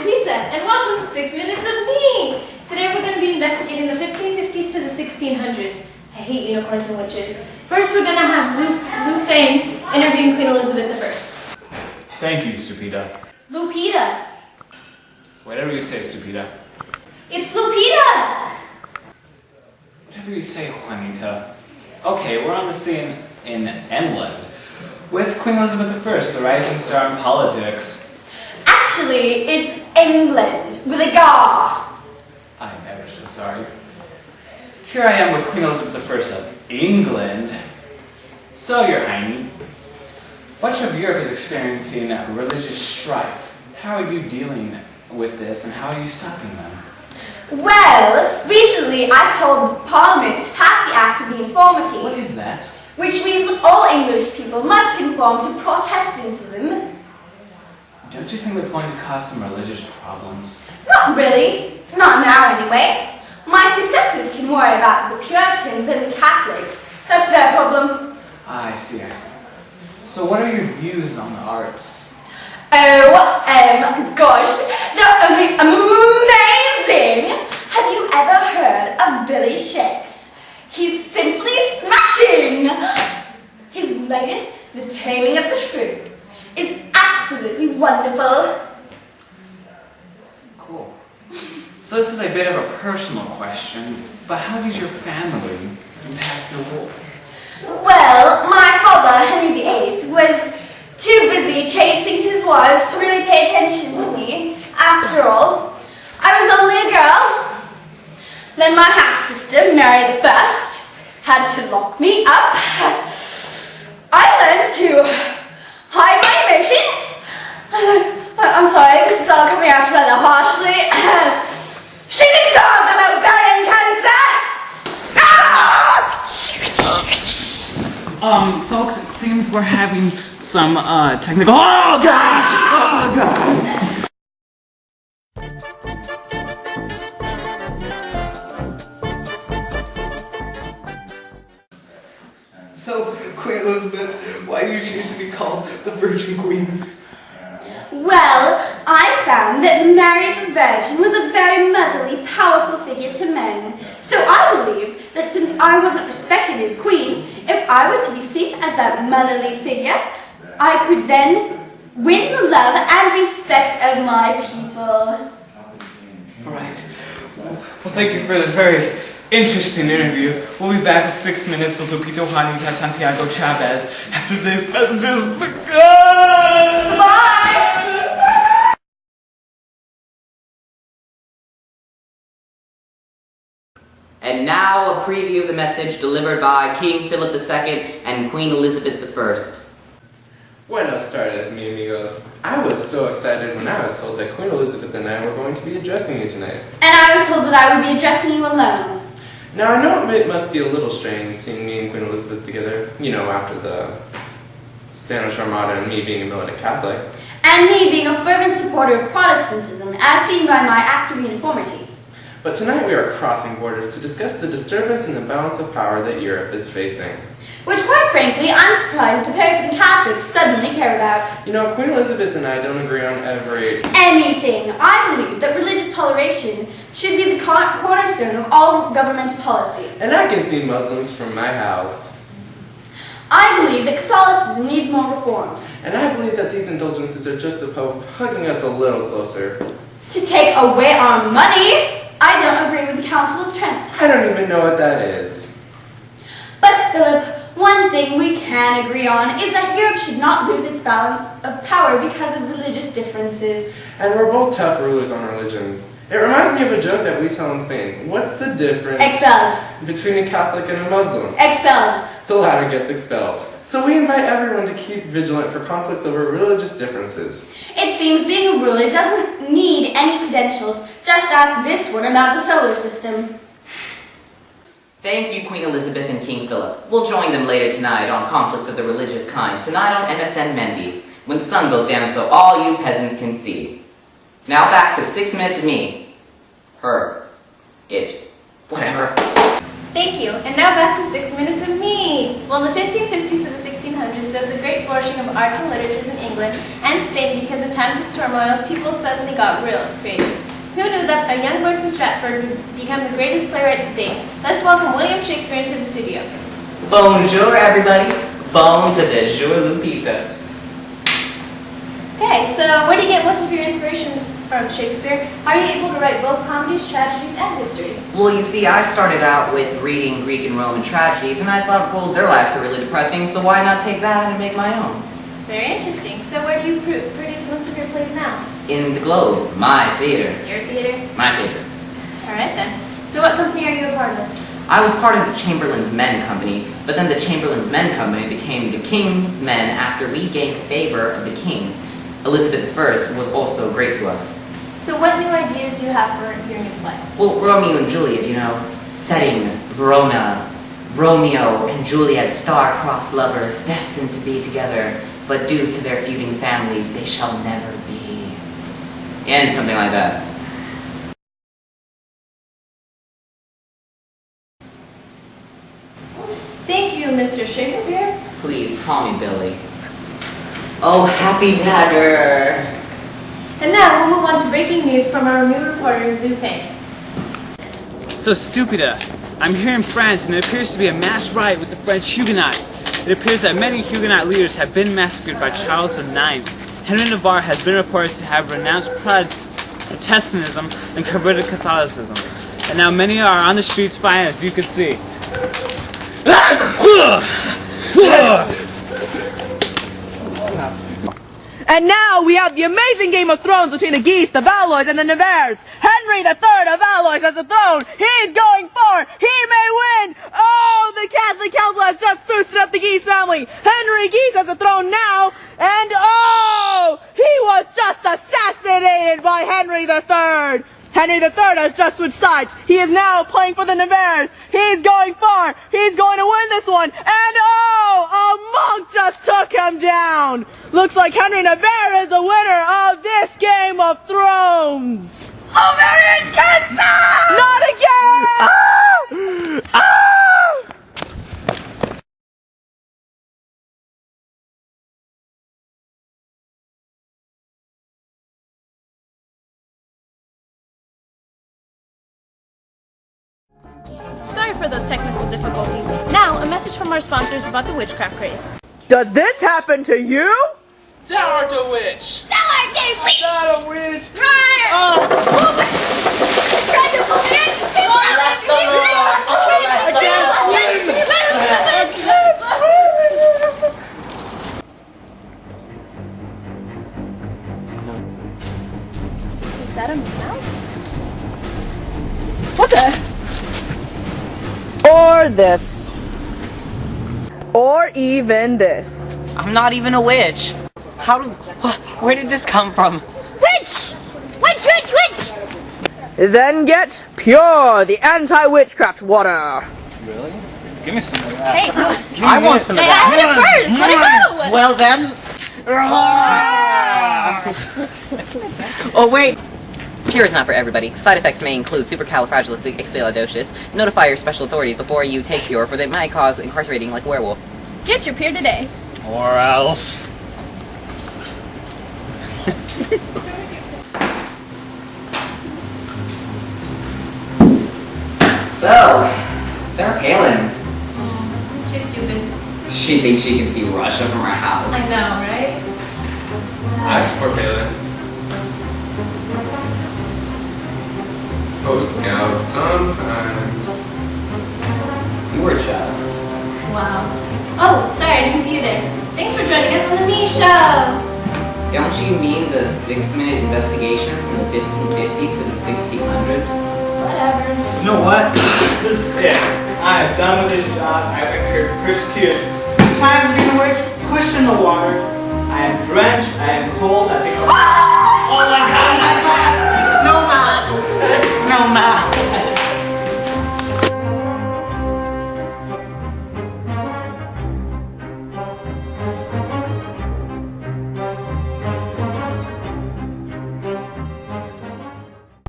Lupita, and welcome to 6 Minutes of Me! Today we're going to be investigating the 1550s to the 1600s. I hate unicorns and witches. First we're going to have Lu Fang interviewing Queen Elizabeth I. Thank you, Stupida. Lupita! Whatever you say, Stupida. It's Lupita! Whatever you say, Juanita. Okay, we're on the scene in England with Queen Elizabeth I, the rising star in politics. Actually, it's England with a gar. I'm ever so sorry. Here I am with Queen Elizabeth I of England. So, Your Highness, much of Europe is experiencing religious strife. How are you dealing with this, and how are you stopping them? Well, recently I called Parliament to pass the Act of Uniformity. What is that? Which means all English people must conform to Protestantism. Don't you think that's going to cause some religious problems? Not really. Not now, anyway. My successors can worry about the Puritans and the Catholics. That's their problem. I see. So what are your views on the arts? Oh, gosh. They're only amazing! Have you ever heard of Billy Shakes? He's simply smashing! His latest, The Taming of the Shrew, is absolutely wonderful. Cool. So this is a bit of a personal question, but how does your family impact your role? Well, my father, Henry VIII, was too busy chasing his wives to really pay attention to me. After all, I was only a girl. Then my half-sister, Mary I, had to lock me up. I learned to hide my emotions. I'm sorry, this is all coming out rather harshly. She discovered an ovarian cancer! Folks, it seems we're having some, technical— Oh, gosh! Oh, God! So, Queen Elizabeth, why do you choose to be called the Virgin Queen? Well, I found that Mary the Virgin was a very motherly, powerful figure to men. So I believed that since I wasn't respected as queen, if I were to be seen as that motherly figure, I could then win the love and respect of my people. Alright. Well, thank you for this very interesting interview. We'll be back in 6 minutes with Lupita Juanita Santiago Chavez after these messages. Bye! And now a preview of the message delivered by King Philip II and Queen Elizabeth I. Buenos tardes, mi amigos. I was so excited when I was told that Queen Elizabeth and I were going to be addressing you tonight. And I was told that I would be addressing you alone. Now, I know it must be a little strange seeing me and Queen Elizabeth together, you know, after the Spanish Armada and me being a militant Catholic. And me being a fervent supporter of Protestantism, as seen by my Act of Uniformity. But tonight we are crossing borders to discuss the disturbance in the balance of power that Europe is facing. Which, quite frankly, I'm surprised the American Catholics suddenly care about. You know, Queen Elizabeth and I don't agree on anything. I believe that religious toleration should be the cornerstone of all government policy. And I can see Muslims from my house. I believe that Catholicism needs more reforms. And I believe that these indulgences are just the Pope hugging us a little closer. To take away our money? I don't agree with the Council of Trent. I don't even know what that is. But Philip, one thing we can agree on is that Europe should not lose its balance of power because of religious differences. And we're both tough rulers on religion. It reminds me of a joke that we tell in Spain. What's the difference between a Catholic and a Muslim? Expelled. The latter gets expelled. So we invite everyone to keep vigilant for conflicts over religious differences. It seems being a ruler doesn't need any credentials. Just ask this one about the solar system. Thank you, Queen Elizabeth and King Philip. We'll join them later tonight on conflicts of the religious kind, tonight on MSN Menby, when the sun goes down so all you peasants can see. Now back to 6 Minutes of Me. Her. It. Whatever. Thank you, and now back to 6 Minutes of Me. me. Well, in the 1550s to the 1600s, there was a great flourishing of arts and literatures in England and Spain because in times of turmoil, people suddenly got real creative. Who knew that a young boy from Stratford would become the greatest playwright to date? Let's welcome William Shakespeare into the studio. Bonjour, everybody. Bon to the jour Lupita. Okay, so where do you get most of your inspiration from, Shakespeare? How are you able to write both comedies, tragedies, and histories? Well, you see, I started out with reading Greek and Roman tragedies, and I thought, well, their lives are really depressing, so why not take that and make my own? Very interesting. So where do you produce most of your plays now? In the Globe, my theater. Your theater? My theater. All right, then. So what company are you a part of? I was part of the Chamberlain's Men Company, but then the Chamberlain's Men Company became the King's Men after we gained favor of the King. Elizabeth I was also great to us. So what new ideas do you have for your new play? Well, Romeo and Juliet, you know, setting Verona, Romeo and Juliet, star-crossed lovers, destined to be together, but due to their feuding families, they shall never be. And something like that. Thank you, Mr. Shakespeare. Please, call me Billy. Oh, happy dagger! And now we'll move on to breaking news from our new reporter, Lou Payne. So, Stupida, I'm here in France and it appears to be a mass riot with the French Huguenots. It appears that many Huguenot leaders have been massacred by Charles IX. Henry of Navarre has been reported to have renounced Protestantism and converted to Catholicism. And now many are on the streets fighting, as you can see. And now we have the amazing Game of Thrones between the Guises, the Valois, and the Nevers. Henry III of Valois has the throne. He's going far. He may win. Oh, the Catholic Council has just boosted up the Guise family. Henry Guise has the throne now. And oh, he was just assassinated by Henry III. Henry III has just switched sides. He is now playing for the Nevers. He's going far. He's going to win this one. And oh, a monk just took him down. Looks like Henry Nevers is the winner of this Game of Thrones. Ovarian cancer! Not again! Sorry for those technical difficulties. Now, a message from our sponsors about the witchcraft craze. Does this happen to you? Thou art a witch! Thou art a witch! Not a witch! Is that a mouse? What the? Or this. Or even this. I'm not even a witch. Where did this come from? Witch! Witch, witch, witch! Then get Pure, the anti-witchcraft water. Really? Give me some of that. Hey, I want some of I that. had it first. Let it go. Well then. Oh wait. Pure is not for everybody. Side effects may include supercalifragilisticexpialidocious. Notify your special authorities before you take Pure, for they might cause incarcerating like a werewolf. Get your Pure today. Or else. So, Sarah Palin. She's stupid. She thinks she can see Russia from her house. I know, right? I support Palin. Scout sometimes. You were just. Wow. Oh, sorry, I didn't see you there. Thanks for joining us on the Me Show. Don't you mean the 6-minute investigation from the 1550s to the 1600s? Whatever. You know what? This is it. I am done with this job. I have been persecuted. Time being a witch, pushed in the water. I am drenched. I am cold. I think I'm... Oh my God! No, ma! No, ma!